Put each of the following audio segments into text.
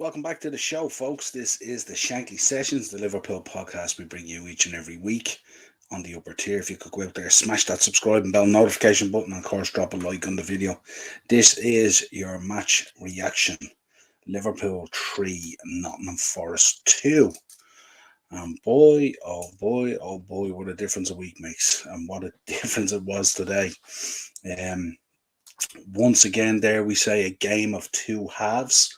Welcome back to the show, folks. This is the Shankly Sessions, the Liverpool podcast we bring you each and every week on the upper tier. If you could go out there, smash that subscribe and bell notification button, and of course, drop a like on the video. This is your match reaction. Liverpool 3, Nottingham Forest 2. And boy, oh boy, oh boy, what a difference a week makes, and what a difference it was today. Once again, there we say a game of two halves.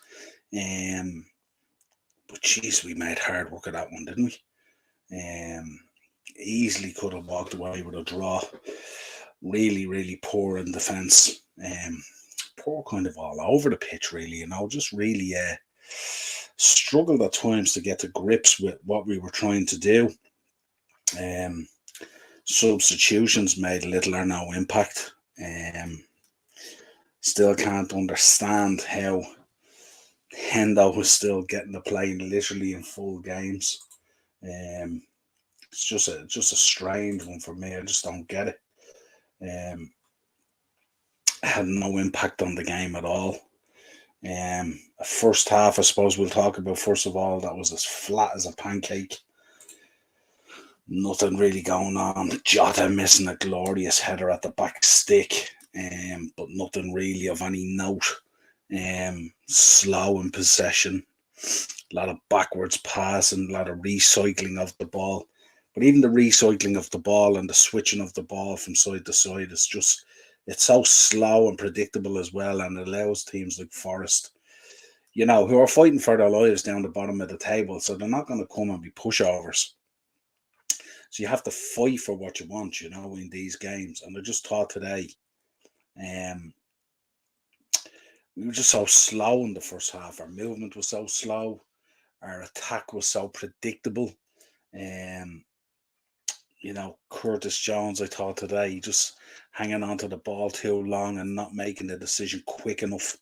But geez, we made hard work of that one, didn't we? Easily could have walked away with a draw. Really, really poor in defence. Poor kind of all over the pitch, really. Just really struggled at times to get to grips with what we were trying to do. Substitutions made little or no impact. Still can't understand how Hendo was still getting to play literally in full games. It's just a strange one for me. I just don't get it. Had no impact on the game at all. First half, I suppose we'll talk about first of all, that was as flat as a pancake. Nothing really going on. Jota missing a glorious header at the back stick, but nothing really of any note. Slow in possession, a lot of backwards passing, a lot of recycling of the ball. But even the recycling of the ball and the switching of the ball from side to side it's so slow and predictable as well, and it allows teams like Forest, who are fighting for their lives down the bottom of the table, so they're not going to come and be pushovers. So you have to fight for what you want, in these games. And I just thought today, we were just so slow in the first half. Our movement was so slow. Our attack was so predictable. Curtis Jones, I thought today, just hanging on to the ball too long and not making the decision quick enough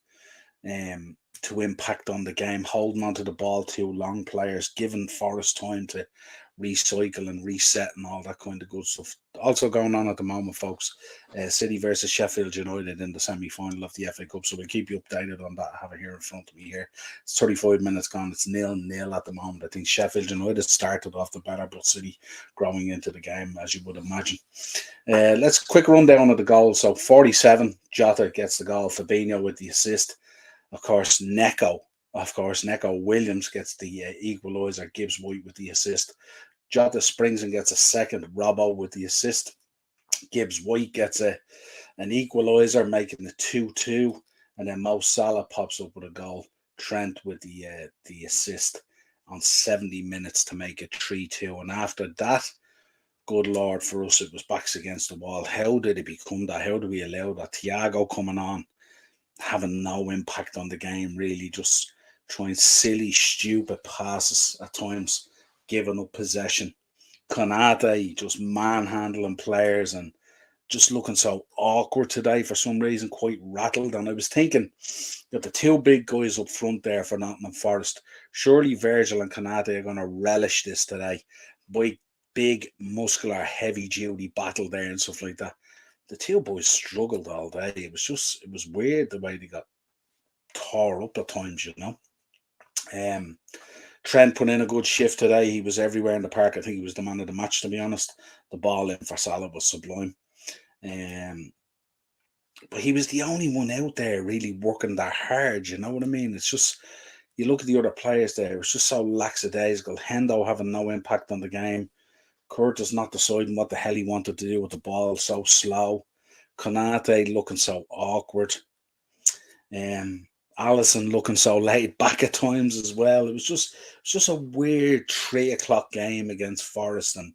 to impact on the game, holding on to the ball too long, players, giving Forest time to recycle and reset and all that kind of good stuff. Also going on at the moment, folks, City versus Sheffield United in the semi-final of the FA Cup, so we'll keep you updated on that. I have it here in front of me here. It's 35 minutes gone. It's 0-0 at the moment. I think Sheffield United started off the better, but City growing into the game, as you would imagine. Let's quick rundown of the goals. So 47, Jota gets the goal, Fabinho with the assist. Of course, Neco Williams gets the equaliser, Gibbs White with the assist. Jota springs and gets a second, Robbo with the assist. Gibbs White gets an equaliser, making the 2-2, and then Mo Salah pops up with a goal. Trent with the assist on 70 minutes to make it 3-2. And after that, good Lord, for us, it was backs against the wall. How did it become that? How do we allow that? Thiago coming on, having no impact on the game, really, just trying silly, stupid passes at times, giving up possession. Konate just manhandling players and just looking so awkward today for some reason, quite rattled. And I was thinking that the two big guys up front there for Nottingham Forest, surely Virgil and Konate are going to relish this today. Big, muscular, heavy-duty battle there and stuff like that. The two boys struggled all day. It was weird the way they got tore up at times, Trent put in a good shift today. He was everywhere in the park. I think he was the man of the match, to be honest. The ball in for Salah was sublime. But he was the only one out there really working that hard, you know what I mean? It's just, you look at the other players there, it was just so lackadaisical. Hendo having no impact on the game. Curtis not deciding what the hell he wanted to do with the ball, so slow. Konate looking so awkward. Allison looking so laid back at times as well. It was just a weird 3:00 game against Forest, and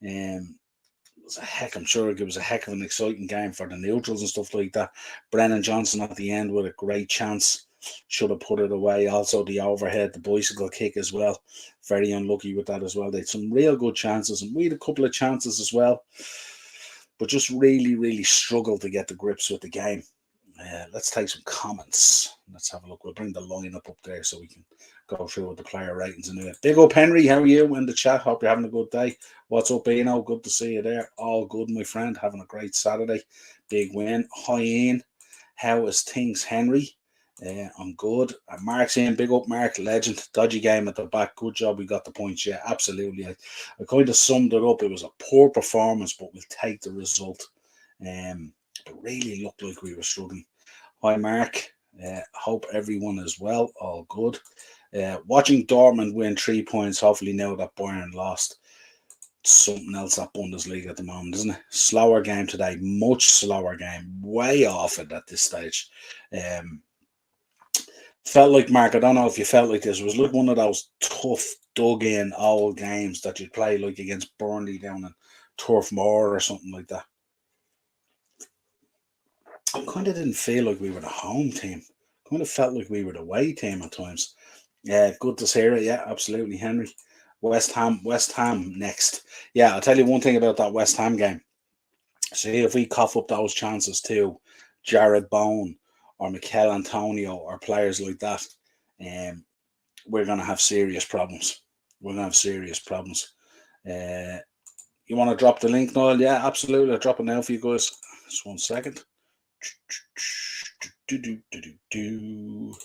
I'm sure it was a heck of an exciting game for the neutrals and stuff like that. Brennan Johnson at the end with a great chance, should have put it away. Also the overhead, the bicycle kick as well, very unlucky with that as well. They had some real good chances, and we had a couple of chances as well, but just really, really struggled to get the grips with the game. Let's take some comments. Let's have a look. We'll bring the lineup up there so we can go through with the player ratings and it. Big up Henry, how are you in the chat? Hope you're having a good day. What's up, Eno? Good to see you there. All good, my friend. Having a great Saturday. Big win. Hi, Ian. How is things, Henry? I'm good. Mark's in, big up Mark, legend. Dodgy game at the back. Good job we got the points. Yeah, absolutely. I kind of summed it up. It was a poor performance, but we'll take the result. But really looked like we were struggling. Hi Mark. Hope everyone is well. All good. Watching Dortmund win 3 points, hopefully now that Bayern lost. Something else at Bundesliga at the moment, isn't it? Slower game today, much slower game, way off it at this stage. Felt like, Mark, I don't know if you felt like this, it was like one of those tough, dug in old games that you'd play like against Burnley down in Turf Moor or something like that. I kind of didn't feel like we were the home team. Kind of felt like we were the away team at times. Yeah, good to hear it. Yeah, absolutely, Henry. West Ham next. Yeah, I'll tell you one thing about that West Ham game. See if we cough up those chances too, Jared Bowen or Mikel Antonio or players like that, um, we're gonna have serious problems. We're gonna have serious problems. Uh, you want to drop the link, Niall? Yeah, absolutely. I'll drop it now for you guys. Just 1 second. Do do do do do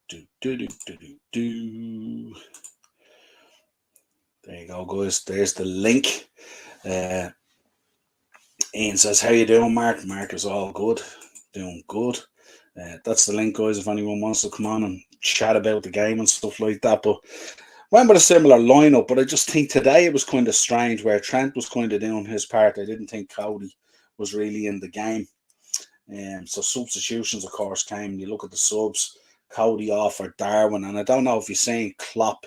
do do do do do. There you go, guys. There's the link. Ian says, "How you doing, Mark?" Mark is all good, doing good. That's the link, guys. If anyone wants to come on and chat about the game and stuff like that. But went with a similar lineup, but I just think today it was kind of strange where Trent was kind of doing his part. I didn't think Cody was really in the game. So substitutions, of course, came. You look at the subs, Cody off for Darwin, and I don't know if you're saying Klopp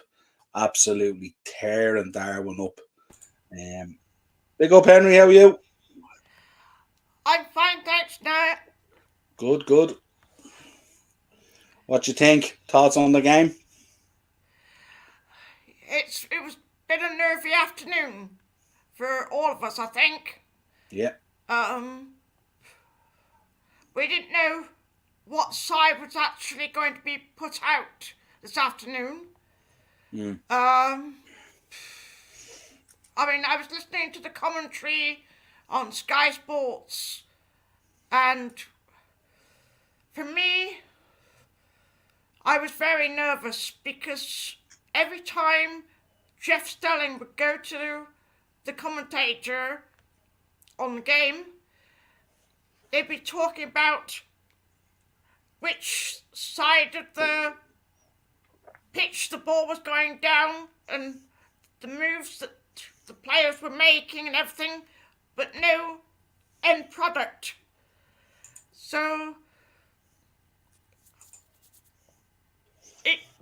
absolutely tearing Darwin up. Big up, Henry. How are you? I'm fine, thanks, Niall. Good, good. What you think? Thoughts on the game? It was been a nervy afternoon for all of us, I think. Yeah. Um, we didn't know what side was actually going to be put out this afternoon. Mm. I mean, I was listening to the commentary on Sky Sports, and for me, I was very nervous because every time Jeff Stelling would go to the commentator on the game, they'd be talking about which side of the pitch the ball was going down and the moves that the players were making and everything, but no end product. So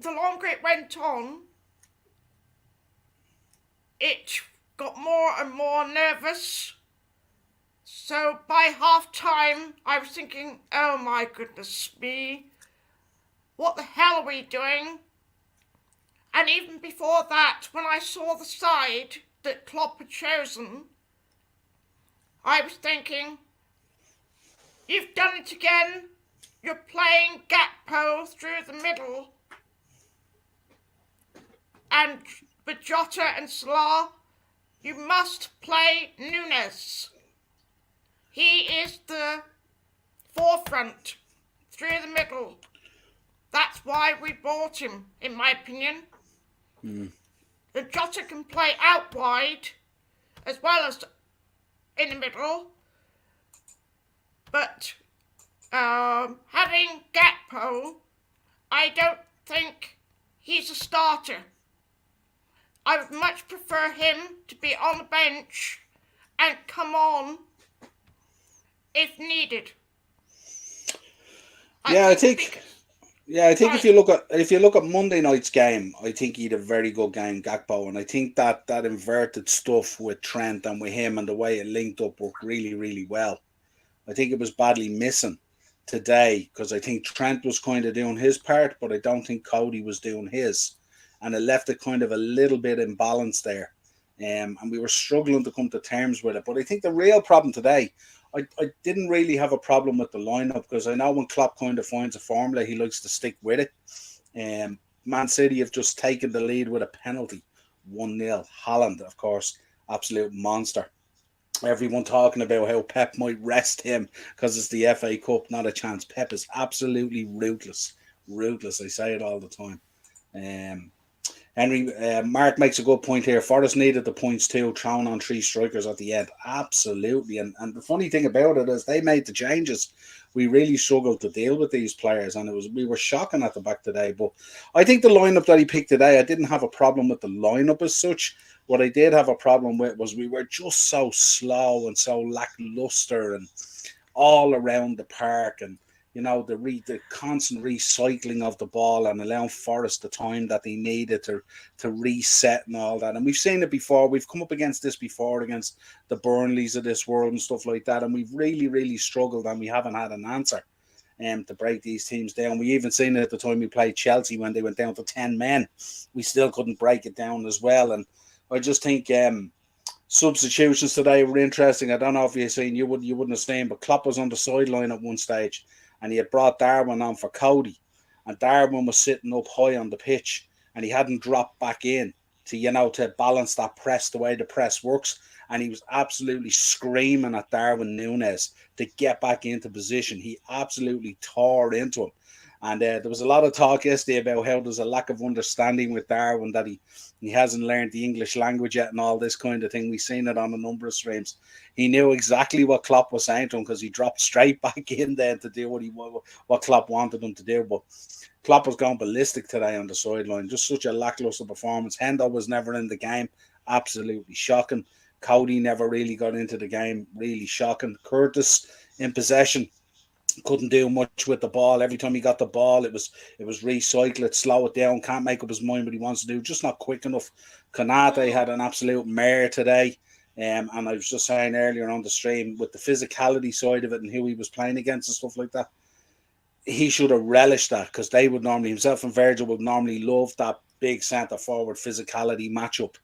the longer it went on, it got more and more nervous. So by half time, I was thinking, oh my goodness me, what the hell are we doing? And even before that, when I saw the side that Klopp had chosen, I was thinking, you've done it again. You're playing Gakpo through the middle. And with Jota and Salah, you must play Nunes. He is the forefront through the middle. That's why we bought him, in my opinion. The Jota can play out wide as well as in the middle. But having Gakpo, I don't think he's a starter. I would much prefer him to be on the bench and come on if needed. I think if you look at Monday night's game, I think he had a very good game, Gakpo, and I think that inverted stuff with Trent and with him and the way it linked up worked really, really well. I think it was badly missing today because I think Trent was kind of doing his part, but I don't think Cody was doing his, and it left it kind of a little bit imbalanced there, and we were struggling to come to terms with it. But I think the real problem today, I didn't really have a problem with the lineup because I know when Klopp kind of finds a formula, he likes to stick with it. Man City have just taken the lead with a penalty, 1-0. Haaland, of course, absolute monster. Everyone talking about how Pep might rest him because it's the FA Cup. Not a chance. Pep is absolutely ruthless. Ruthless. I say it all the time. Um, Henry, Mark makes a good point here. Forrest needed the points too, thrown on three strikers at the end. Absolutely. And the funny thing about it is they made the changes. We really struggled to deal with these players, and we were shocking at the back today. But I think the lineup that he picked today, I didn't have a problem with the lineup as such. What I did have a problem with was we were just so slow and so lackluster and all around the park, and the constant recycling of the ball and allowing Forest the time that they needed to reset and all that. And we've seen it before. We've come up against this before against the Burnleys of this world and stuff like that, and we've really struggled, and we haven't had an answer to break these teams down. We even seen it at the time we played Chelsea when they went down to 10 men. We still couldn't break it down as well. And I just think substitutions today were interesting. I don't know if you wouldn't have seen, but Klopp was on the sideline at one stage, and he had brought Darwin on for Cody, and Darwin was sitting up high on the pitch, and he hadn't dropped back in to balance that press the way the press works, and he was absolutely screaming at Darwin Núñez to get back into position. He absolutely tore into him. And there was a lot of talk yesterday about how there's a lack of understanding with Darwin, that he hasn't learned the English language yet and all this kind of thing. We've seen it on a number of streams. He knew exactly what Klopp was saying to him because he dropped straight back in there to do what Klopp wanted him to do. But Klopp was going ballistic today on the sideline. Just such a lackluster performance. Hendo was never in the game. Absolutely shocking. Cody never really got into the game. Really shocking. Curtis in possession couldn't do much with the ball. Every time he got the ball, it was recycle it, slow it down. Can't make up his mind what he wants to do. Just not quick enough. Konate had an absolute mare today. And I was just saying earlier on the stream, with the physicality side of it and who he was playing against and stuff like that, he should have relished that, because they would normally, himself and Virgil would normally love that big centre forward physicality matchup.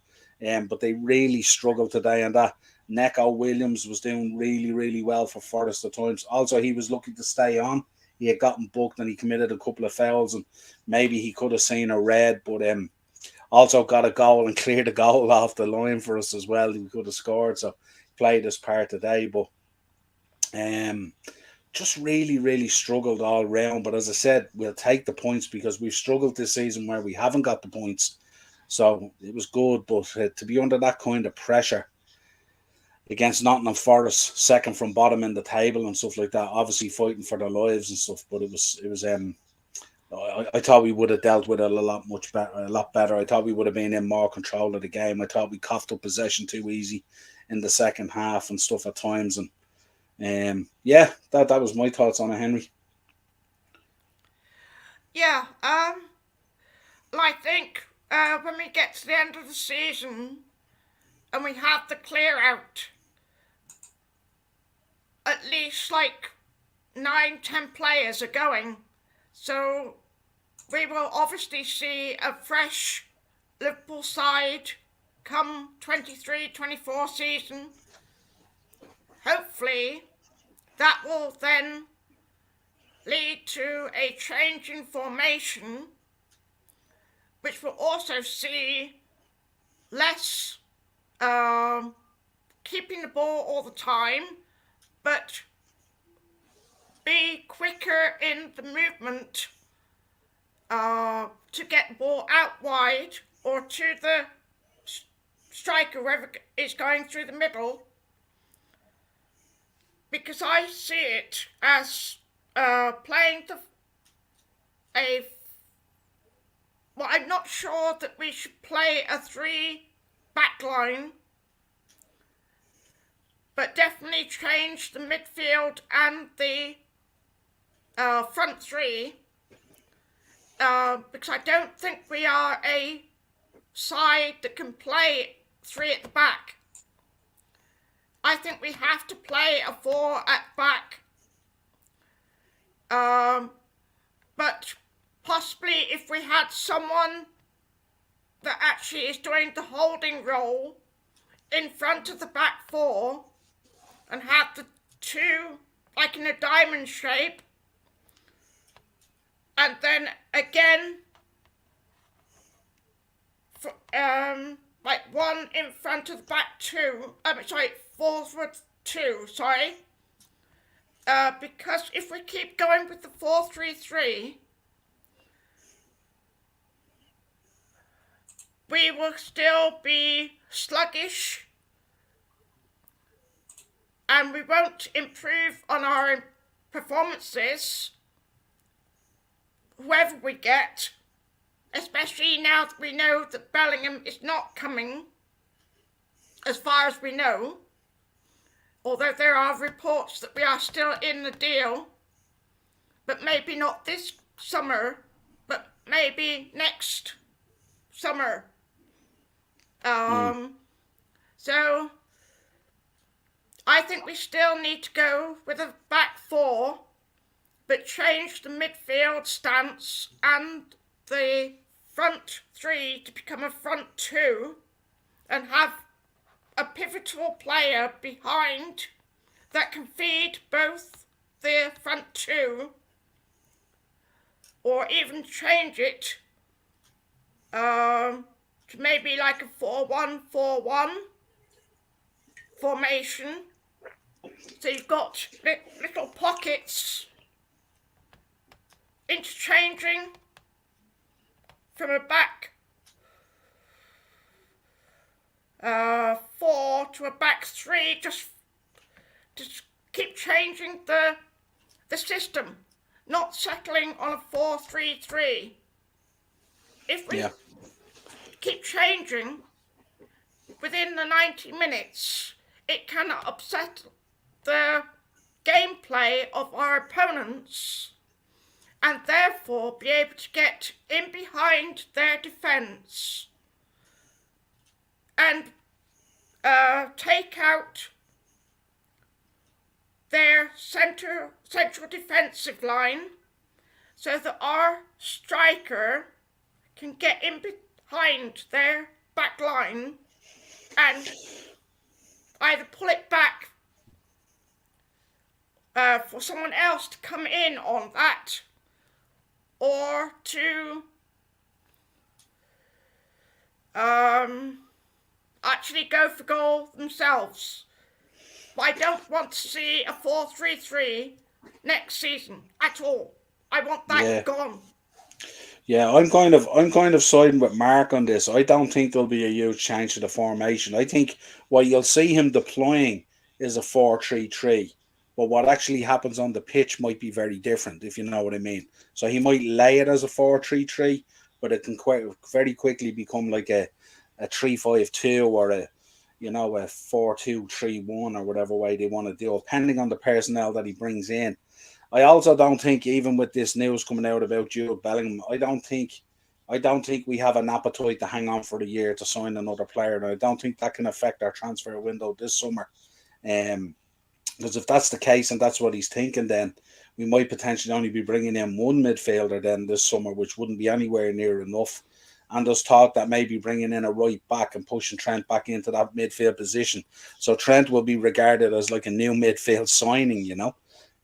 But they really struggled today, and that Neco Williams was doing really well for Forest at times. Also, he was looking to stay on. He had gotten booked and he committed a couple of fouls, and maybe he could have seen a red, but also got a goal and cleared a goal off the line for us as well. He could have scored, so played his part today. But just really struggled all round. But as I said, we'll take the points because we've struggled this season where we haven't got the points. So it was good, but to be under that kind of pressure against Nottingham Forest, second from bottom in the table and stuff like that, obviously fighting for their lives and stuff. But it was I thought we would have dealt with it a lot better. I thought we would have been in more control of the game. I thought we coughed up possession too easy in the second half and stuff at times. And that was my thoughts on it, Henry. Yeah, I think when we get to the end of the season and we have the clear out, at least like 9-10 players are going. So we will obviously see a fresh Liverpool side come 23-24 season. Hopefully that will then lead to a change in formation, which will also see less keeping the ball all the time, but be quicker in the movement to get the ball out wide or to the striker, whoever is going through the middle. Because I see it as playing well, I'm not sure that we should play a 3 back line, but definitely change the midfield and the front three, because I don't think we are a side that can play 3 at the back. I think we have to play a 4 at back. But possibly if we had someone that actually is doing the holding role in front of the back 4 and have the 2 like in a diamond shape, and then again like 1 in front of the back 2, 4-2, sorry. Because if we keep going with the 4-3-3, we will still be sluggish and we won't improve on our performances, whoever we get, especially now that we know that Bellingham is not coming, as far as we know, although there are reports that we are still in the deal, but maybe not this summer, but maybe next summer. So I think we still need to go with a back four, but change the midfield stance and the front three to become a front two and have a pivotal player behind that can feed both the front two, or even change it to maybe like a 4-1-4-1 formation. So you've got little pockets interchanging from a back four to a back three, just keep changing the system, not settling on a 4-3-3. If we keep changing within the 90 minutes, it can upset the gameplay of our opponents and therefore be able to get in behind their defence and take out their central defensive line so that our striker can get in behind their back line and either pull it back for someone else to come in on that, or to actually go for goal themselves. But I don't want to see a 4-3-3 next season at all. I want that gone. Yeah, I'm kind of siding with Mark on this. I don't think there'll be a huge change to the formation. I think what you'll see him deploying is a 4-3-3. But what actually happens on the pitch might be very different, if you know what I mean. So he might lay it as a 4-3-3, but it can very quickly become like a 3-5-2 or a 4-2-3-1 or whatever way they want to do, depending on the personnel that he brings in. I also don't think, even with this news coming out about Jude Bellingham, I don't think we have an appetite to hang on for the year to sign another player. And I don't think that can affect our transfer window this summer. Because if that's the case and that's what he's thinking, then we might potentially only be bringing in one midfielder then this summer, which wouldn't be anywhere near enough. And there's talk that maybe bringing in a right back and pushing Trent back into that midfield position. So Trent will be regarded as like a new midfield signing,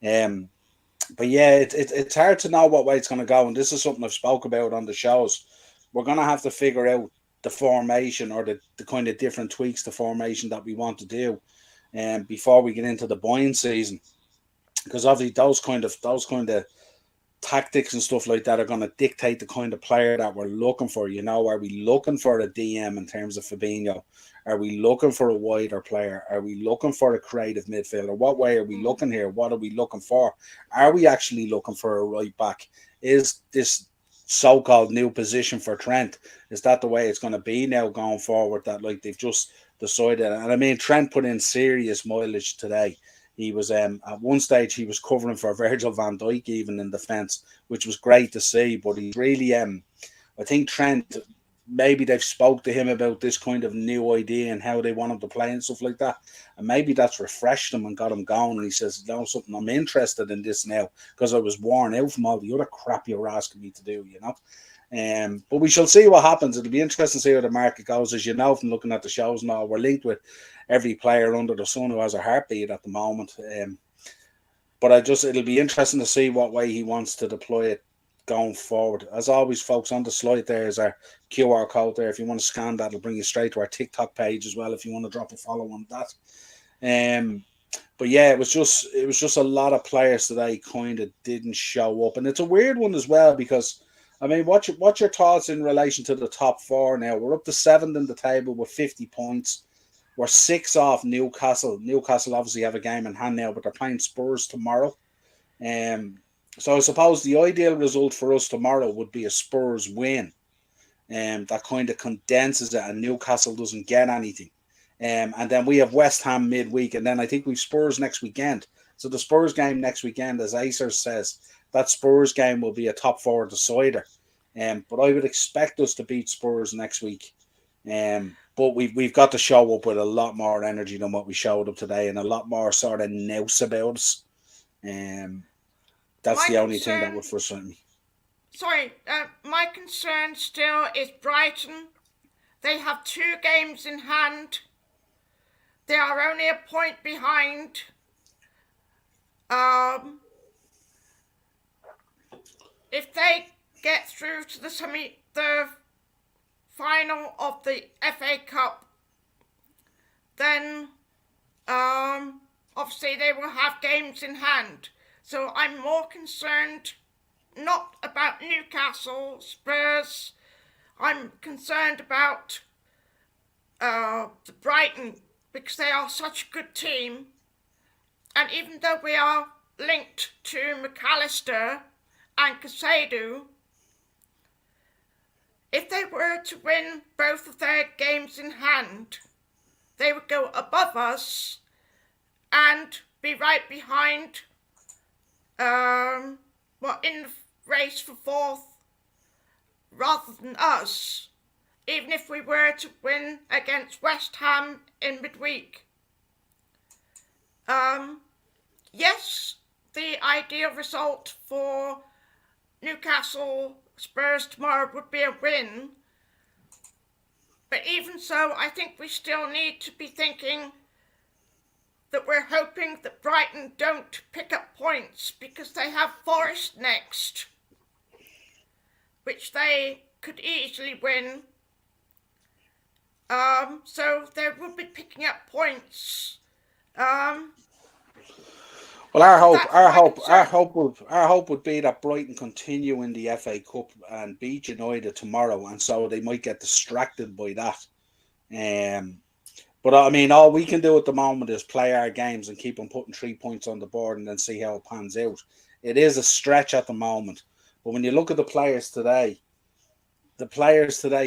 But yeah, it's hard to know what way it's going to go. And this is something I've spoke about on the shows. We're going to have to figure out the formation or the kind of different tweaks to formation that we want to do before we get into the buying season. Because obviously those kind of tactics and stuff like that are going to dictate the kind of player that we're looking for. Are we looking for a DM in terms of Fabinho? Are we looking for a wider player? Are we looking for a creative midfielder? What way are we looking here? What are we looking for? Are we actually looking for a right back? Is this so-called new position for Trent, is that the way it's going to be now going forward, that like they've just decided? And I mean, Trent put in serious mileage today. He was at one stage he was covering for Virgil van Dijk even in defence, which was great to see. But he's really I think Trent, maybe they've spoke to him about this kind of new idea and how they want him to play and stuff like that, and maybe that's refreshed him and got him going. And he says, something, I'm interested in this now because I was worn out from all the other crap you were asking me to do, But we shall see what happens. It'll be interesting to see how the market goes. As you know from looking at the shows now, we're linked with every player under the sun who has a heartbeat at the moment. But it'll be interesting to see what way he wants to deploy it going forward. As always, folks, on the slide there is our QR code there. If you want to scan that, it'll bring you straight to our TikTok page as well if you want to drop a follow on that. But yeah, it was just a lot of players today kind of didn't show up, and it's a weird one as well because I mean, what's your thoughts in relation to the top four now? We're up to seventh in the table with 50 points. We're six off Newcastle. Newcastle obviously have a game in hand now, but they're playing Spurs tomorrow. Um, so I suppose the ideal result for us tomorrow would be a Spurs win. That kind of condenses it, and Newcastle doesn't get anything. And then we have West Ham midweek, and then I think we've Spurs next weekend. So the Spurs game next weekend, as Acer says, that Spurs game will be a top four decider. But I would expect us to beat Spurs next week. But we've got to show up with a lot more energy than what we showed up today, and a lot more sort of nous about us. That's My the only thing that concern, would frustrate me. my concern still is Brighton. They have 2 games in hand. They are only a point behind. If they get through to the final of the FA Cup, then obviously they will have games in hand. So I'm more concerned not about Newcastle, Spurs. I'm concerned about the Brighton, because they are such a good team. And even though we are linked to McAllister and Casado, if they were to win both of their games in hand, they would go above us and be right behind, in the race for fourth rather than us, even if we were to win against West Ham in midweek. Yes, the ideal result for Newcastle Spurs tomorrow would be a win. But even so, I think we still need to be thinking that we're hoping that Brighton don't pick up points, because they have Forest next, which they could easily win. So they will be picking up points. Well, our hope, That's our my hope, our concern. hope would, our hope would be that Brighton continue in the FA Cup and beat United tomorrow, and so they might get distracted by that. Um, but I mean, all we can do at the moment is play our games and keep on putting 3 points on the board, and then see how it pans out. It is a stretch at the moment, but when you look at the players today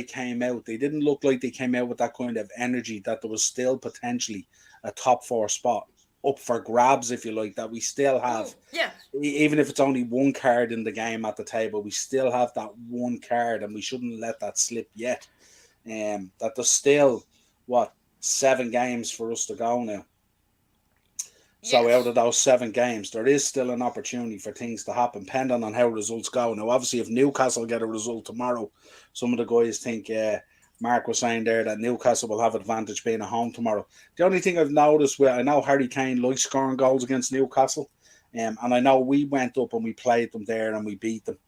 came out. They didn't look like they came out with that kind of energy that there was still potentially a top four spot up for grabs, if you like, that we still have. Yes. Even if it's only one card in the game at the table, we still have that one card, and we shouldn't let that slip yet. That there's still, what, 7 games for us to go now. So out Yes. of those 7 games, there is still an opportunity for things to happen, depending on how results go. Now, obviously, if Newcastle get a result tomorrow, some of the guys think Mark was saying there that Newcastle will have advantage being at home tomorrow. The only thing I've noticed, I know Harry Kane likes scoring goals against Newcastle, and I know we went up and we played them there and we beat them,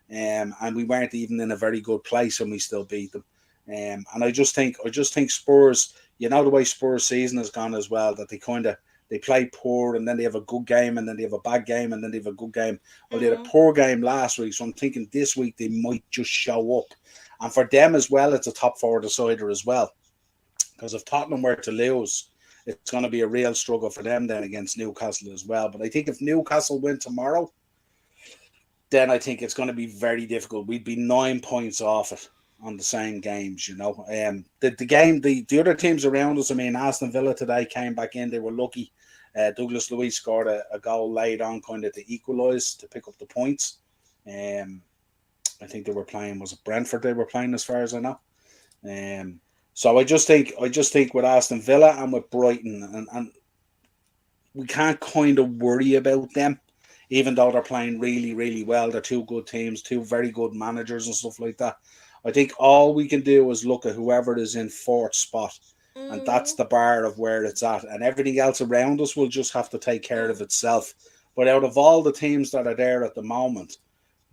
and we weren't even in a very good place and we still beat them. And I just think Spurs, the way Spurs season has gone as well, that they play poor and then they have a good game and then they have a bad game and then they have a good game. Well, they had a poor game last week, so I'm thinking this week they might just show up. And for them as well, it's a top four decider as well. Because if Tottenham were to lose, it's going to be a real struggle for them then against Newcastle as well. But I think if Newcastle win tomorrow, then I think it's going to be very difficult. We'd be 9 points off it on the same games. The other teams around us, I mean, Aston Villa today came back in. They were lucky. Douglas Luiz scored a goal late on, kind of to equalise, to pick up the points. I think they were playing, was it Brentford they were playing, as far as I know. So I just think with Aston Villa and with Brighton, and we can't kind of worry about them, even though they're playing really, really well. They're two good teams, two very good managers and stuff like that. I think all we can do is look at whoever is in fourth spot, and that's Mm, the bar of where it's at. And everything else around us will just have to take care of mm, itself. But out of all the teams that are there at the moment,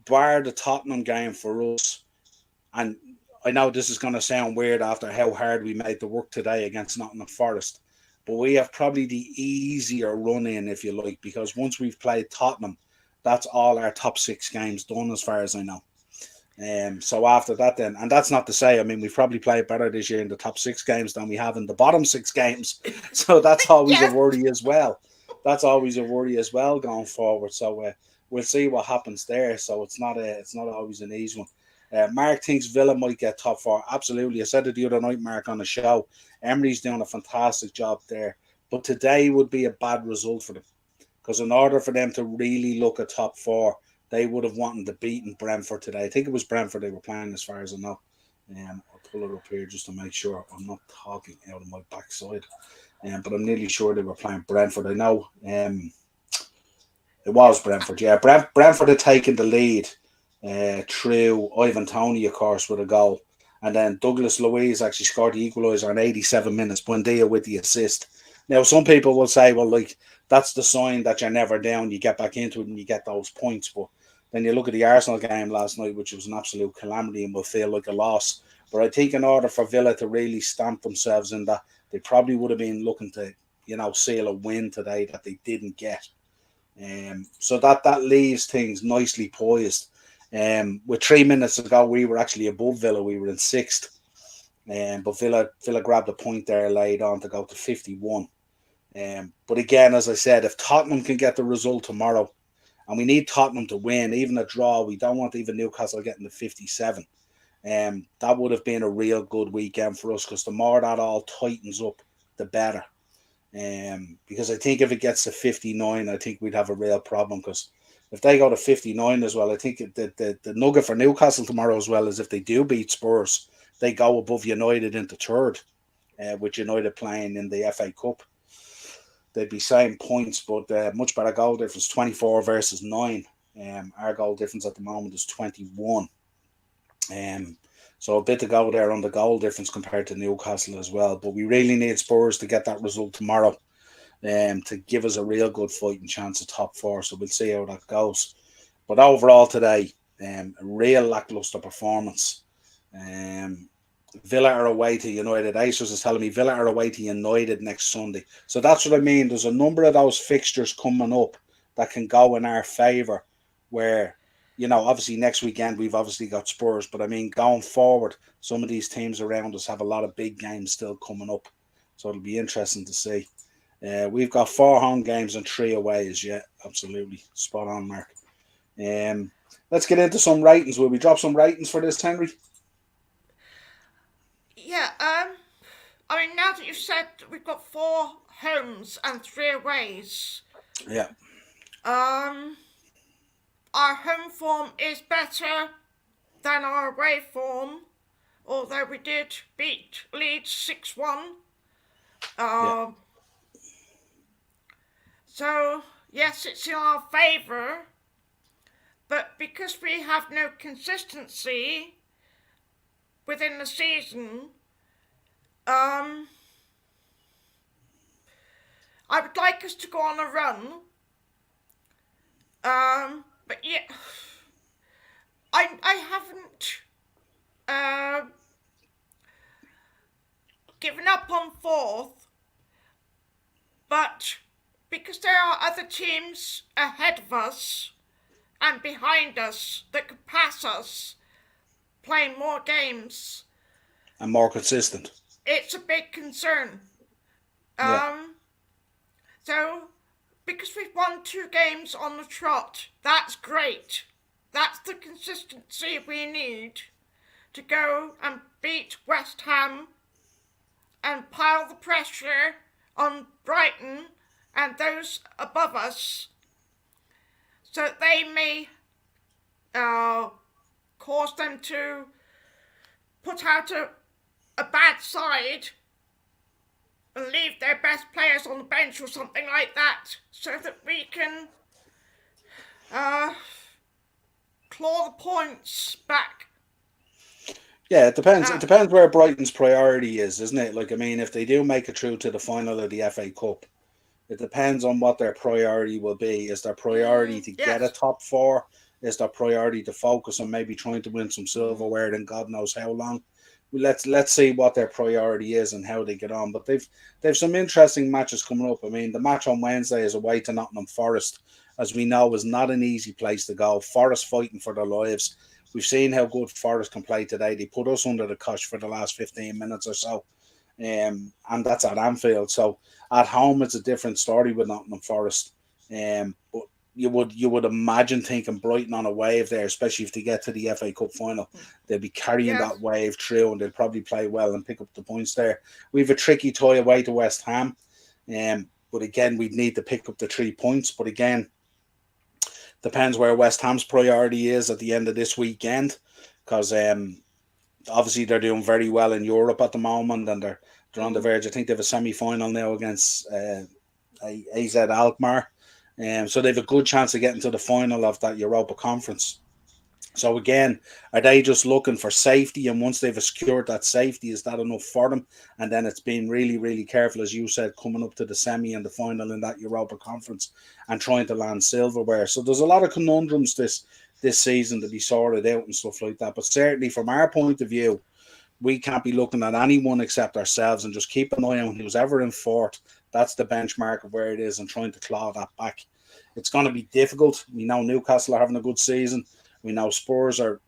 bar the Tottenham game for us, and I know this is going to sound weird after how hard we made the work today against Nottingham Forest, but we have probably the easier run in, if you like, because once we've played Tottenham, that's all our top 6 games done, as far as I know. So after that, then, and that's not to say, I mean, we've probably played better this year in the top 6 games than we have in the bottom 6 games. So that's always a Yes. worry as well. That's always a worry as well going forward. So we'll see what happens there. So it's not always an easy one. Mark thinks Villa might get top 4. Absolutely, I said it the other night, Mark, on the show. Emery's doing a fantastic job there, but today would be a bad result for them, because in order for them to really look at top 4, they would have wanted to beaten Brentford today. I think it was Brentford they were playing, as far as I know. I'll pull it up here just to make sure I'm not talking out of my backside. But I'm nearly sure they were playing Brentford. I know it was Brentford. Yeah, Brentford had taken the lead through Ivan Toney, of course, with a goal. And then Douglas Luiz actually scored the equaliser in 87 minutes. Buendia with the assist. Now, some people will say, well, like, that's the sign that you're never down. You get back into it and you get those points. But then you look at the Arsenal game last night, which was an absolute calamity and will feel like a loss. But I think in order for Villa to really stamp themselves in that, they probably would have been looking to, seal a win today that they didn't get. So that leaves things nicely poised. With 3 minutes ago, we were actually above Villa. We were in 6th. But Villa grabbed a point there late on to go to 51. But again, as I said, if Tottenham can get the result tomorrow, and we need Tottenham to win, even a draw, we don't want even Newcastle getting the 57. That would have been a real good weekend for us, because the more that all tightens up, the better. Because I think if it gets to 59, I think we'd have a real problem, because if they go to 59 as well, I think the nugget for Newcastle tomorrow as well is if they do beat Spurs, they go above United into 3rd, with United playing in the FA Cup. They'd be same points, but much better goal difference, 24 versus 9. Our goal difference at the moment is 21. So a bit to go there on the goal difference compared to Newcastle as well. But we really need Spurs to get that result tomorrow, to give us a real good fighting chance of top 4. So we'll see how that goes. But overall today, a real lackluster performance. Villa are away to United. Acers is telling me Villa are away to United next Sunday. So that's what I mean. There's a number of those fixtures coming up that can go in our favour, where, obviously next weekend we've obviously got Spurs, but I mean, going forward, some of these teams around us have a lot of big games still coming up. So it'll be interesting to see. We've got 4 home games and 3 aways. Yeah, absolutely. Spot on, Mark. Let's get into some ratings. Will we drop some ratings for this, Henry? Yeah, I mean, now that you've said we've got 4 homes and 3 aways, Yeah. our home form is better than our away form, although we did beat Leeds 6-1. Yeah. So, yes, it's in our favour, but because we have no consistency within the season, I would like us to go on a run. But yeah, I haven't given up on 4th, but because there are other teams ahead of us and behind us that could pass us, playing more games, And more consistent. it's a big concern. Yeah. So, because we've won 2 games on the trot, that's great. That's the consistency we need to go and beat West Ham and pile the pressure on Brighton and those above us, so that they may cause them to put out a bad side and leave their best players on the bench or something like that, so that we can claw the points back. Yeah, it depends. It depends where Brighton's priority is, isn't it? Like, I mean, if they do make it through to the final of the FA Cup, it depends on what their priority will be. Is their priority to get a top 4? Is their priority to focus on maybe trying to win some silverware in God knows how long? let's see what their priority is and how they get on. But they've some interesting matches coming up. I mean, the match on Wednesday is away to Nottingham Forest, as we know, is not an easy place to go. Forest fighting for their lives. We've seen how good Forest can play today. They put us under the cosh for the last 15 minutes or so. And that's at Anfield. So at home, it's a different story with Nottingham Forest. But you would imagine thinking Brighton on a wave there, especially if they get to the FA Cup final. They'll be carrying Yes. that wave through, and they'll probably play well and pick up the points there. We have a tricky tie away to West Ham, but again, we'd need to pick up the 3 points. But again, depends where West Ham's priority is at the end of this weekend, because obviously they're doing very well in Europe at the moment, and they're on the verge. I think they have a semi-final now against AZ Alkmaar. So they have a good chance of getting to the final of that Europa Conference. So again, are they just looking for safety? And once they've secured that safety, is that enough for them? And then it's being really, really careful, as you said, coming up to the semi and the final in that Europa Conference and trying to land silverware. So there's a lot of conundrums this season to be sorted out and stuff like that. But certainly from our point of view, we can't be looking at anyone except ourselves and just keep an eye on who's ever in fourth. That's the benchmark of where it is and trying to claw that back. It's going to be difficult. We know Newcastle are having a good season. We know Spurs are,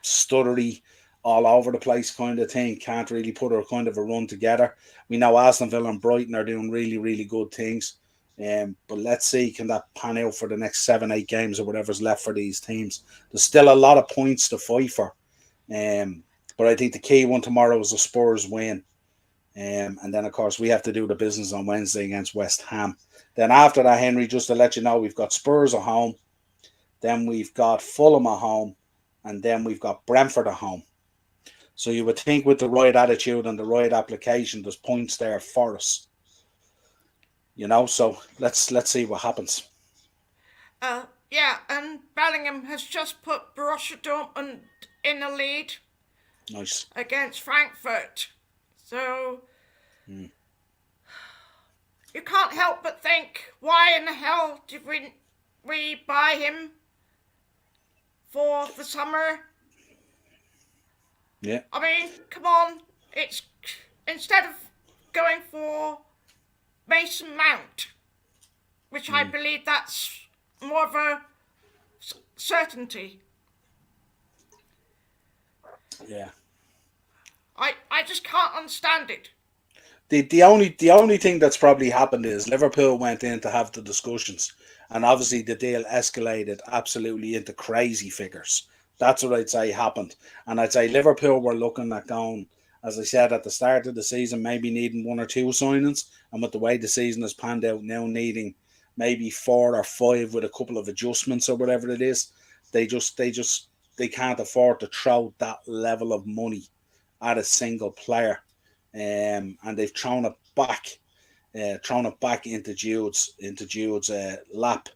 stuttery, all over the place kind of thing. Can't really put a kind of a run together. We know Aston Villa and Brighton are doing really, really good things. But let's see, can that pan out for the next 7-8 games or whatever's left for these teams? There's still a lot of points to fight for. But I think the key one tomorrow is the Spurs win. And then, of course, we have to do the business on Wednesday against West Ham. Then after that, Henry, just to let you know, we've got Spurs at home. Then we've got Fulham at home. And then we've got Brentford at home. So you would think with the right attitude and the right application, there's points there for us. So let's see what happens. Yeah, and Bellingham has just put Borussia Dortmund in the lead. Nice. Against Frankfurt. So you can't help but think, why in the hell did we buy him for the summer? Yeah. I mean, come on. It's instead of going for Mason Mount, which I believe that's more of a certainty. Yeah. I just can't understand it. The only thing that's probably happened is Liverpool went in to have the discussions, and obviously the deal escalated absolutely into crazy figures. That's what I'd say happened. And I'd say Liverpool were looking at going, as I said at the start of the season, maybe needing 1 or 2 signings, and with the way the season has panned out now, needing maybe 4 or 5 with a couple of adjustments or whatever it is. They can't afford to throw that level of money at a single player, and they've thrown it back into Jude's lap.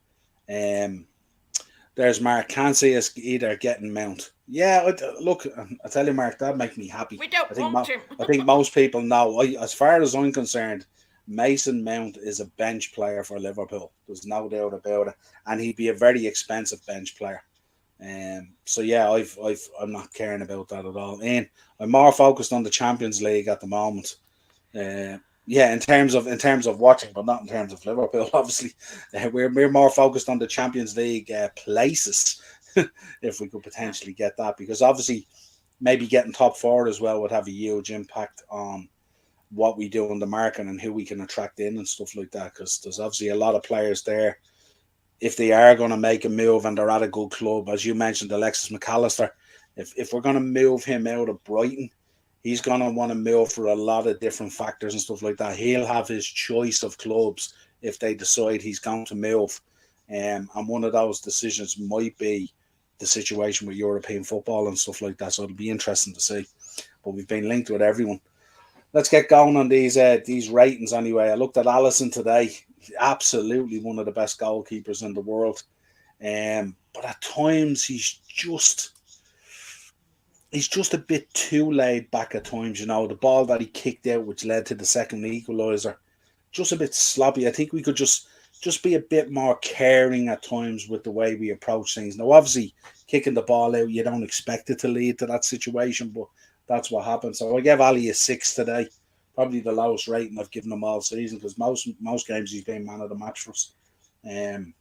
There's Mark. Can't see us either getting Mount. Yeah, look, I tell you, Mark, that'd make me happy. We don't want him. I think most people know. As far as I'm concerned, Mason Mount is a bench player for Liverpool. There's no doubt about it, and he'd be a very expensive bench player. So yeah, I'm not caring about that at all. And I'm more focused on the Champions League at the moment. Yeah, in terms of watching, but not in terms of Liverpool. Obviously, we're more focused on the Champions League places, if we could potentially get that, because obviously maybe getting top 4 as well would have a huge impact on what we do in the market and who we can attract in and stuff like that. Because there's obviously a lot of players there. If they are going to make a move and they're at a good club, as you mentioned, Alexis McAllister, if we're going to move him out of Brighton, he's going to want to move for a lot of different factors and stuff like that. He'll have his choice of clubs if they decide he's going to move. And one of those decisions might be the situation with European football and stuff like that. So it'll be interesting to see. But we've been linked with everyone. Let's get going on these ratings anyway. I looked at Alisson today. Absolutely one of the best goalkeepers in the world. But at times he's just a bit too laid back at times. The ball that he kicked out, which led to the second equaliser, just a bit sloppy. I think we could just be a bit more caring at times with the way we approach things. Now, obviously, kicking the ball out, you don't expect it to lead to that situation, but that's what happened. So I gave Ali a 6 today. Probably the lowest rating I've given him all season because most games he's been man of the match for us. Um,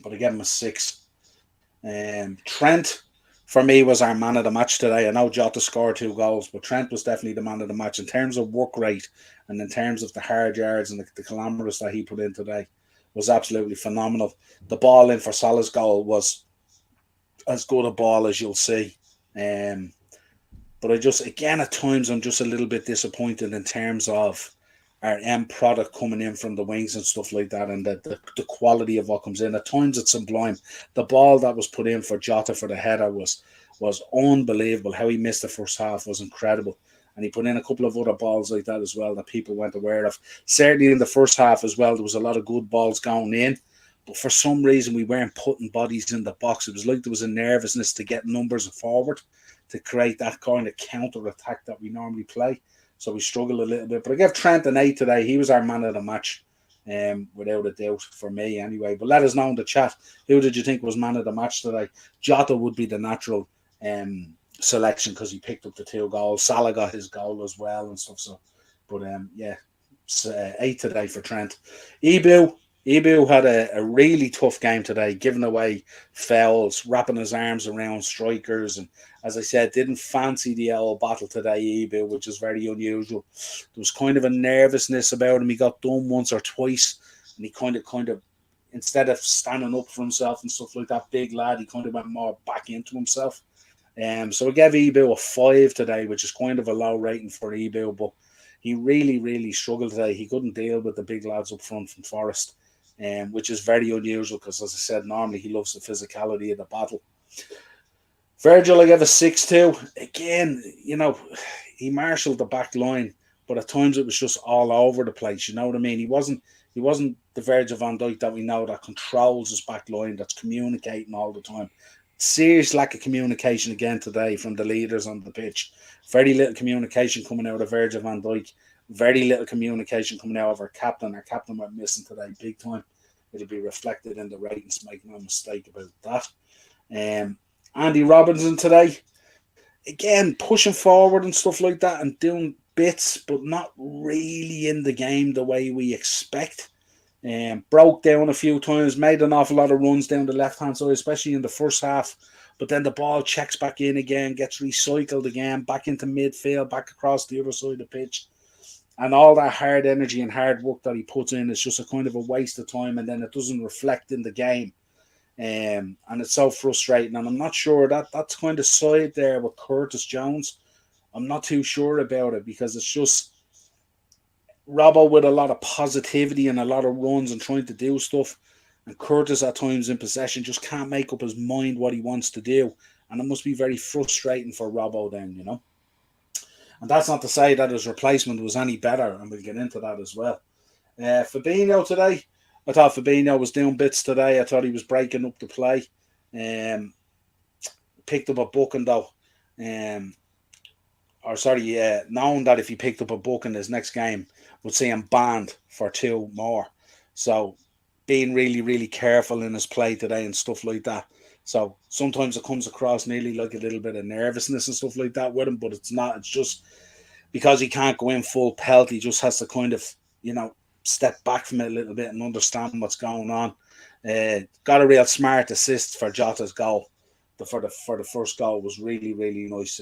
but I gave him a 6. Trent, for me, was our man of the match today. I know Jota scored 2 goals, but Trent was definitely the man of the match in terms of work rate and in terms of the hard yards and the kilometres that he put in today. Was absolutely phenomenal. The ball in for Salah's goal was as good a ball as you'll see. Um, but I just, again, at times, I'm just a little bit disappointed in terms of our end product coming in from the wings and stuff like that, and the quality of what comes in. At times, it's sublime. The ball that was put in for Jota for the header was unbelievable. How he missed the first half was incredible. And he put in a couple of other balls like that as well that people weren't aware of. Certainly in the first half as well, there was a lot of good balls going in. But for some reason, we weren't putting bodies in the box. It was like there was a nervousness to get numbers forward to create that kind of counter attack that we normally play. So we struggled a little bit. But I gave Trent an 8 today. He was our man of the match, without a doubt, for me anyway. But let us know in the chat, who did you think was man of the match today? Jota would be the natural selection because he picked up the 2 goals. Salah got his goal as well and stuff. So, but yeah, it's, 8 today for Trent. Ibu had a really tough game today, giving away fouls, wrapping his arms around strikers, and as I said, didn't fancy the old battle today, Ibu, which is very unusual. There was kind of a nervousness about him. He got done once or twice, and he kind of, instead of standing up for himself and stuff like that, big lad, he kind of went more back into himself. So I gave Ibu a 5 today, which is kind of a low rating for Ibu, but he really, really struggled today. He couldn't deal with the big lads up front from Forest. Which is very unusual because, as I said, normally he loves the physicality of the battle. Virgil, I gave a 6 to. Again, he marshalled the back line, but at times it was just all over the place. You know what I mean? He wasn't the Virgil van Dijk that we know that controls his back line, that's communicating all the time. Serious lack of communication again today from the leaders on the pitch. Very little communication coming out of Virgil van Dijk. Very little communication coming out of our captain. Our captain went missing today big time. It'll be reflected in the ratings, make no mistake about that. Andy Robinson today, again, pushing forward and stuff like that and doing bits, but not really in the game the way we expect. Broke down a few times, made an awful lot of runs down the left-hand side, especially in the first half. But then the ball checks back in again, gets recycled again, back into midfield, back across the other side of the pitch. And all that hard energy and hard work that he puts in is just a kind of a waste of time, and then it doesn't reflect in the game. And it's so frustrating. And I'm not sure that's kind of side there with Curtis Jones. I'm not too sure about it because it's just Robbo with a lot of positivity and a lot of runs and trying to do stuff. And Curtis at times in possession just can't make up his mind what he wants to do. And it must be very frustrating for Robbo then, And that's not to say that his replacement was any better, and we'll get into that as well. Fabinho today, I thought Fabinho was doing bits today. I thought he was breaking up the play. Picked up a booking though. Knowing that if he picked up a book in his next game, would see him banned for 2 more. So being really, really careful in his play today and stuff like that. So sometimes it comes across nearly like a little bit of nervousness and stuff like that with him, but it's not. It's just because he can't go in full pelt. He just has to kind of, step back from it a little bit and understand what's going on. Got a real smart assist for Jota's goal. For the first goal was really, really nice.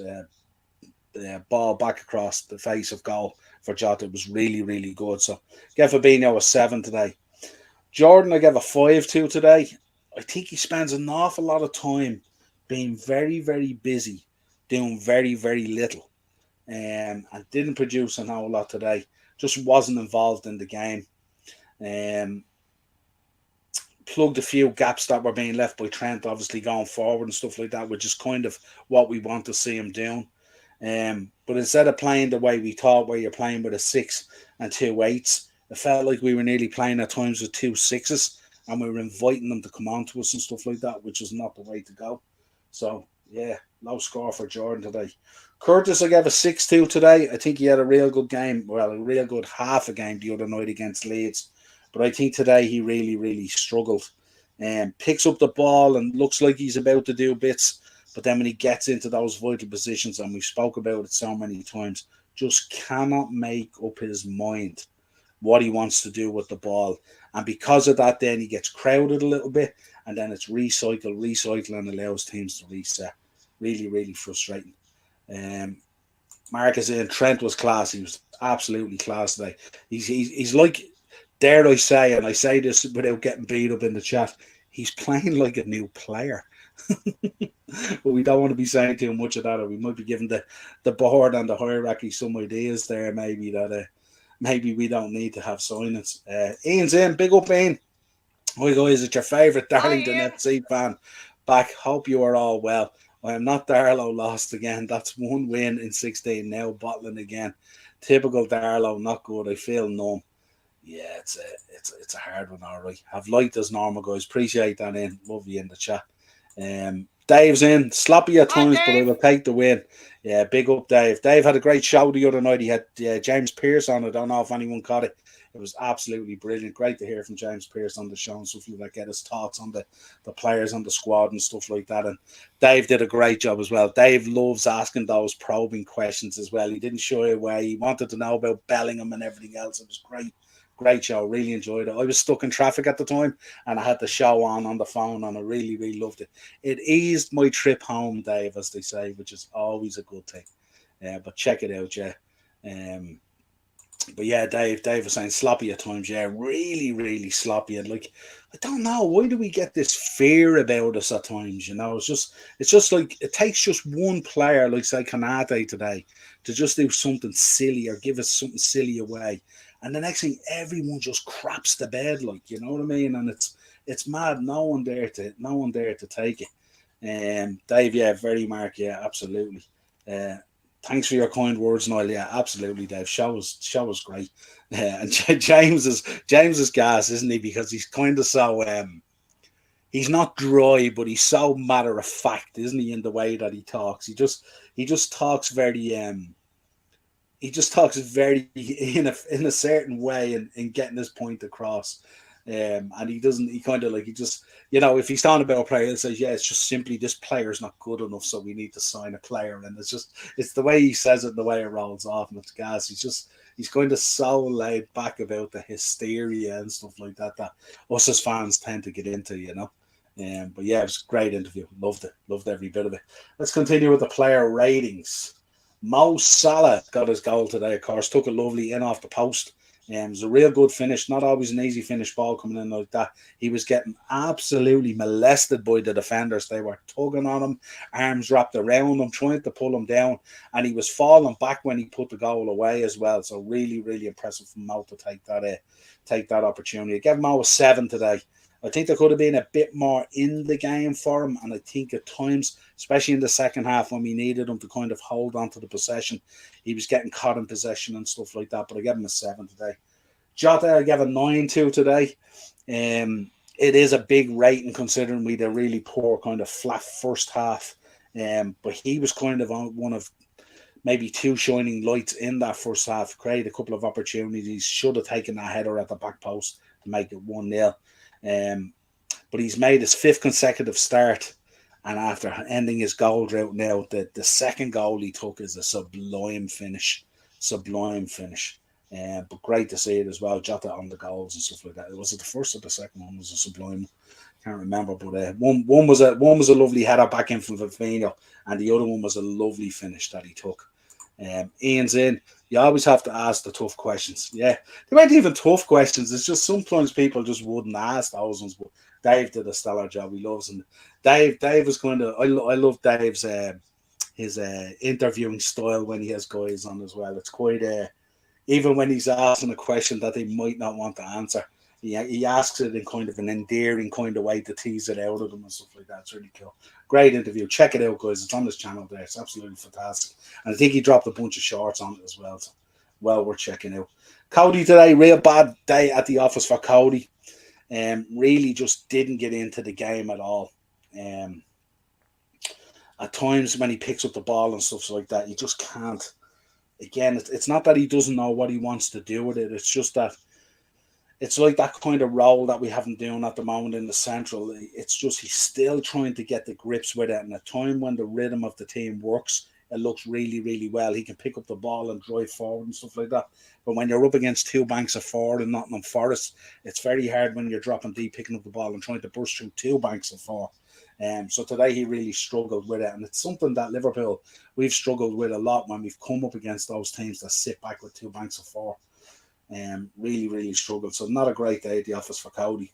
Ball back across the face of goal for Jota was really, really good. So gave Fabinho a 7 today. Jordan, I gave a 5 to today. I think he spends an awful lot of time being very, very busy, doing very, very little, and didn't produce an whole lot today. Just wasn't involved in the game. Plugged a few gaps that were being left by Trent, obviously going forward and stuff like that, which is kind of what we want to see him doing. But instead of playing the way we thought, where you're playing with a 6 and 2 8s, it felt like we were nearly playing at times with 2 6s, and we were inviting them to come on to us and stuff like that, which is not the way to go. So, yeah, low score for Jordan today. Curtis, I gave a 6-2 today. I think he had a real good game, well, a real good half a game the other night against Leeds. But I think today he really, really struggled. Picks up the ball and looks like he's about to do bits, But then when he gets into those vital positions, and we spoke about it so many times, just cannot make up his mind what he wants to do with the ball. And because of that, then he gets crowded a little bit, and then it's recycle, and allows teams to reset. Really, really frustrating. Marcus in Trent was class. He was absolutely class today. He's like, dare I say, and I say this without getting beat up in the chat, he's playing like a new player. But we don't want to be saying too much of that, or we might be giving the board and the hierarchy some ideas there, maybe that maybe we don't need to have signings. Ian's in, big up Ian. Hi guys, it's your favourite Darlington FC fan back. Hope you are all well. I am not Darlow lost again. That's one win in 16 now, bottling again. Typical Darlow, not good. I feel numb. Yeah, it's a hard one, all right. Have liked as normal, guys. Appreciate that in. Love you in the chat. Dave's in. Sloppy at times, but I will take the win. Yeah, big up, Dave. Dave had a great show the other night. He had James Pearce on. I don't know if anyone caught it. It was absolutely brilliant. Great to hear from James Pearce on the show and stuff like that. Get his thoughts on the players on the squad and stuff like that. And Dave did a great job as well. Dave loves asking those probing questions as well. He didn't shy away. He wanted to know about Bellingham and everything else. It was great. Great show. Really enjoyed it. I was stuck in traffic at the time, and I had the show on the phone, and I really, really loved it. It eased my trip home, Dave, as they say, which is always a good thing. But check it out, yeah. But yeah, Dave was saying sloppy at times. Yeah, really, really sloppy. And like, I don't know, why do we get this fear about us at times? You know, it's just like it takes just one player, like say Kanate today, to just do something silly or give us something silly away, and the next thing everyone just craps the bed, like, you know what I mean? And it's mad. No one there to take it. Dave, yeah, very Mark, yeah, absolutely. Thanks for your kind words, Niall. Yeah, absolutely, Dave. Show was great. And James is gas, isn't he? Because he's kind of so he's not dry, but he's so matter of fact, isn't he? In the way that he talks, he just talks very in a certain way in getting his point across. And he kind of like, he just, you know, if he's talking about a player, he says, yeah, it's just simply this player's not good enough, so we need to sign a player. And it's the way he says it, the way it rolls off, and it's gas. He's kind of so laid back about the hysteria and stuff like that us as fans tend to get into, you know. But yeah, it was a great interview. Loved every bit of it. Let's continue with the player ratings. Mo Salah got his goal today, of course. Took it lovely in off the post. It was a real good finish. Not always an easy finish, ball coming in like that. He was getting absolutely molested by the defenders. They were tugging on him, arms wrapped around him, trying to pull him down. And he was falling back when he put the goal away as well. So really, really impressive from Mo to take that opportunity. I gave Mo a 7 today. I think there could have been a bit more in the game for him, and I think at times, especially in the second half when we needed him to kind of hold on to the possession, he was getting caught in possession and stuff like that, but I gave him a 7 today. Jota, I gave a 9 to today. It is a big rating considering we had a really poor kind of flat first half, but he was kind of one of maybe two shining lights in that first half, created a couple of opportunities, should have taken that header at the back post to make it 1-0. But he's made his 5th consecutive start, and after ending his goal drought now, the second goal he took is a sublime finish. But great to see it as well. Jota on the goals and stuff like that. Was it the first or the second one? Was a sublime? Can't remember, but one was a lovely header back in from Fabinho, and the other one was a lovely finish that he took. Ian's in. You always have to ask the tough questions. Yeah, they weren't even tough questions. It's just sometimes people just wouldn't ask those ones. But Dave did a stellar job. He loves him. Dave was kind of. I love Dave's his interviewing style when he has guys on as well. It's quite even when he's asking a question that they might not want to answer, he asks it in kind of an endearing kind of way to tease it out of them and stuff like that. It's really cool. Great interview. Check it out, guys. It's on this channel there. It's absolutely fantastic. And I think he dropped a bunch of shorts on it as well. So well worth checking out. Cody today, real bad day at the office for Cody. Really just didn't get into the game at all. At times when he picks up the ball and stuff like that, he just can't. Again, it's not that he doesn't know what he wants to do with it. It's just that it's like that kind of role that we haven't doing at the moment in the central. It's just he's still trying to get the grips with it. And a time when the rhythm of the team works, it looks really, really well. He can pick up the ball and drive forward and stuff like that. But when you're up against two banks of four in Nottingham Forest, it's very hard when you're dropping deep, picking up the ball and trying to burst through two banks of four. So today he really struggled with it. And it's something that Liverpool, we've struggled with a lot when we've come up against those teams that sit back with two banks of four. Really, really struggled. So not a great day at the office for Cody.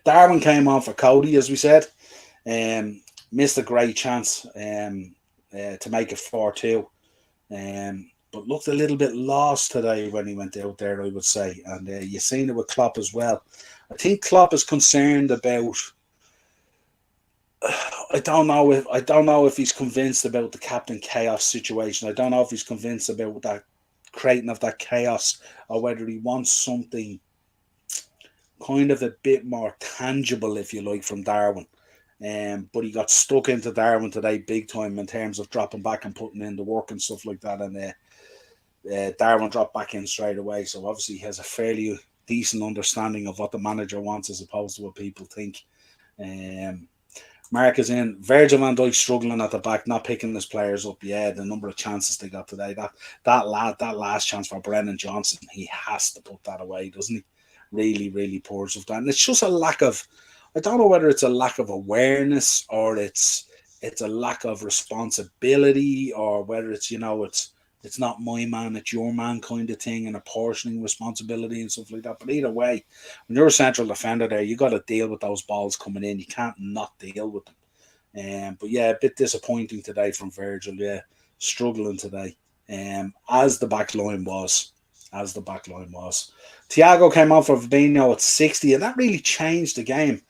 Darwin came on for Cody, as we said. Missed a great chance to make it 4-2. But looked a little bit lost today when he went out there, I would say. And you've seen it with Klopp as well. I think Klopp is concerned about. I don't know if he's convinced about the Captain Chaos situation. I don't know if he's convinced about that creating of that chaos, or whether he wants something kind of a bit more tangible, if you like, from Darwin. But he got stuck into Darwin today big time in terms of dropping back and putting in the work and stuff like that. And Darwin dropped back in straight away. So obviously he has a fairly decent understanding of what the manager wants as opposed to what people think. Mark is in. Virgil van Dijk struggling at the back, not picking his players up. Yeah, the number of chances they got today. That last chance for Brennan Johnson, he has to put that away, doesn't he? Really, really poor stuff. And it's just a lack of. I don't know whether it's a lack of awareness or it's a lack of responsibility, or whether it's it's not my man, it's your man kind of thing, and apportioning responsibility and stuff like that. But either way, when you're a central defender there, you got to deal with those balls coming in. You can't not deal with them. But yeah, a bit disappointing today from Virgil. Yeah, struggling today. As the back line was. Thiago came on for Fabinho at 60, and that really changed the game.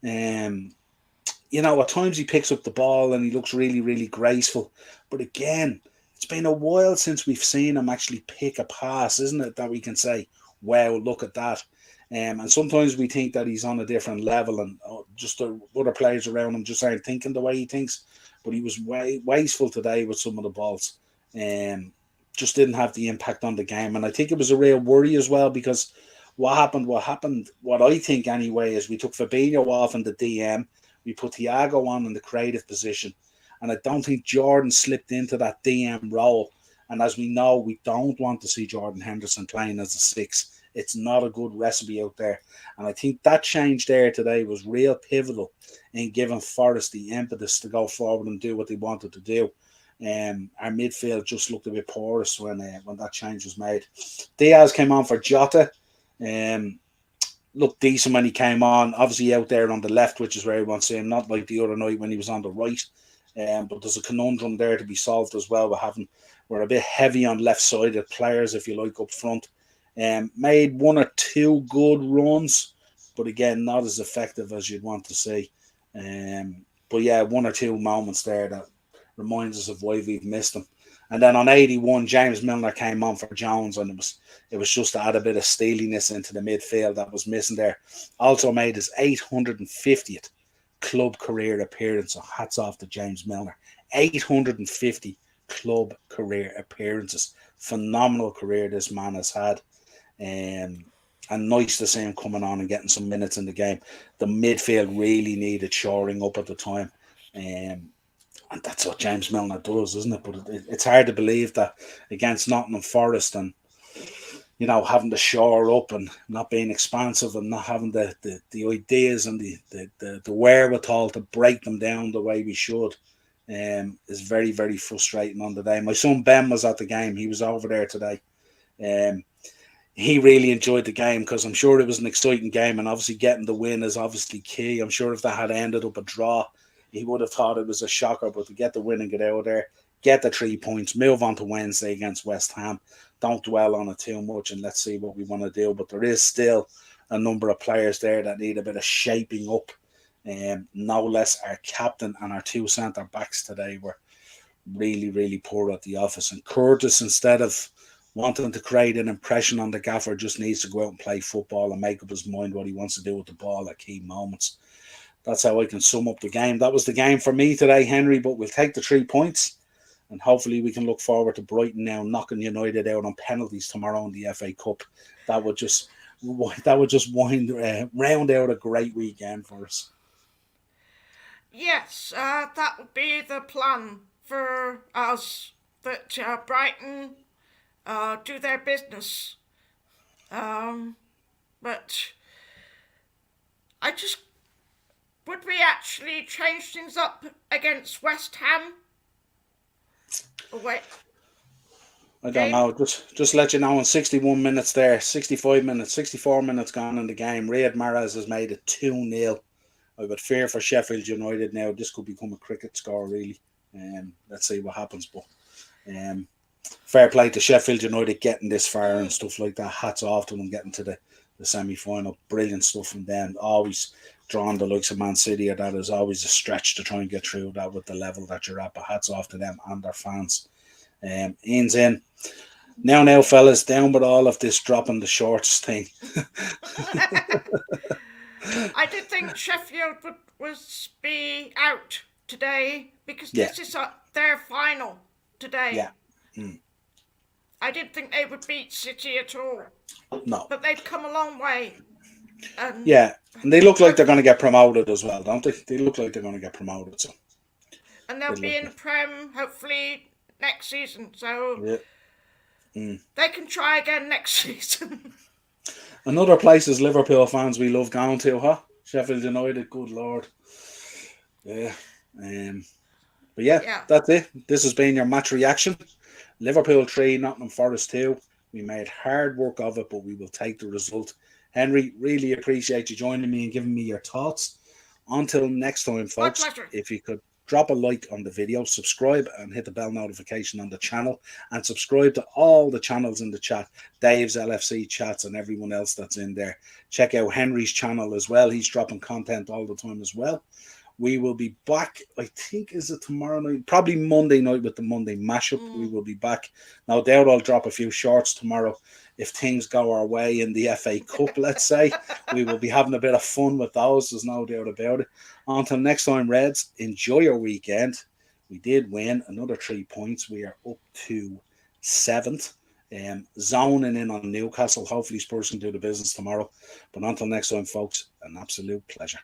At times he picks up the ball and he looks really, really graceful. But again, it's been a while since we've seen him actually pick a pass, isn't it? That we can say, wow, look at that. And sometimes we think that he's on a different level, and just the other players around him just aren't thinking the way he thinks. But he was wasteful today with some of the balls. Just didn't have the impact on the game. And I think it was a real worry as well, because what I think anyway, is we took Fabinho off in the DM. We put Thiago on in the creative position. And I don't think Jordan slipped into that DM role. And as we know, we don't want to see Jordan Henderson playing as a 6. It's not a good recipe out there. And I think that change there today was real pivotal in giving Forest the impetus to go forward and do what they wanted to do. Our midfield just looked a bit porous when that change was made. Diaz came on for Jota. Looked decent when he came on. Obviously out there on the left, which is where he wants him, not like the other night when he was on the right. But there's a conundrum there to be solved as well. We're a bit heavy on left-sided players, if you like, up front. Made one or two good runs, but again, not as effective as you'd want to see. But yeah, one or two moments there that reminds us of why we've missed them. And then on 81, James Milner came on for Jones, and it was just to add a bit of steeliness into the midfield that was missing there. Also made his 850th club career appearance, so hats off to James Milner. 850 club career appearances. Phenomenal career this man has had. And nice to see him coming on and getting some minutes in the game. The midfield really needed shoring up at the time. And that's what James Milner does, isn't it? But it's hard to believe that against Nottingham Forest, and having to shore up and not being expansive and not having the ideas and the wherewithal to break them down the way we should, is very, very frustrating on the day. My son Ben was at the game. He was over there today. He really enjoyed the game, because I'm sure it was an exciting game, and obviously getting the win is obviously key. I'm sure if that had ended up a draw, he would have thought it was a shocker. But to get the win and get out of there, get the 3 points, move on to Wednesday against West Ham. Don't dwell on it too much, and let's see what we want to do. But there is still a number of players there that need a bit of shaping up. No less our captain and our 2 centre backs today were really, really poor at the office. And Curtis, instead of wanting to create an impression on the gaffer, just needs to go out and play football and make up his mind what he wants to do with the ball at key moments. That's how I can sum up the game. That was the game for me today, Henry, but we'll take the 3 points, and hopefully we can look forward to Brighton now knocking United out on penalties tomorrow in the FA Cup. That would just that would just round out a great weekend for us. Yes, that would be the plan for us. That Brighton do their business. But I just would we actually change things up against West Ham? Wait, I don't know. Just let you know, in 61 minutes there, 65 minutes, 64 minutes gone in the game, Riyad Mahrez has made it 2-0. I would fear for Sheffield United now. This could become a cricket score, really. Let's see what happens. But fair play to Sheffield United getting this far and stuff like that. Hats off to them getting to the semi-final. Brilliant stuff from them. Always drawn the likes of Man City, or that is always a stretch to try and get through that with the level that you're at. But hats off to them and their fans. Ian's in. Now, fellas, down with all of this dropping the shorts thing. I did think Sheffield would be out today because this is their final today. Yeah. I didn't think they would beat City at all. No. But they've come a long way. And they look like they're going to get promoted as well, don't they? They look like they're going to get promoted. So. And they'll be in the Prem, hopefully, next season. So they can try again next season. Another places Liverpool fans we love going to, huh? Sheffield United, good Lord. Yeah. But that's it. This has been your match reaction. Liverpool 3, Nottingham Forest 2. We made hard work of it, but we will take the result. Henry, really appreciate you joining me and giving me your thoughts. Until next time, folks, if you could drop a like on the video, subscribe and hit the bell notification on the channel, and subscribe to all the channels in the chat, Dave's LFC chats and everyone else that's in there. Check out Henry's channel as well. He's dropping content all the time as well. We will be back, I think, is it tomorrow night? Probably Monday night with the Monday mashup. We will be back. No doubt I'll drop a few shorts tomorrow if things go our way in the FA Cup, let's say. We will be having a bit of fun with those. There's no doubt about it. Until next time, Reds, enjoy your weekend. We did win another 3 points. We are up to 7th. Zoning in on Newcastle. Hopefully Spurs can do the business tomorrow. But until next time, folks, an absolute pleasure.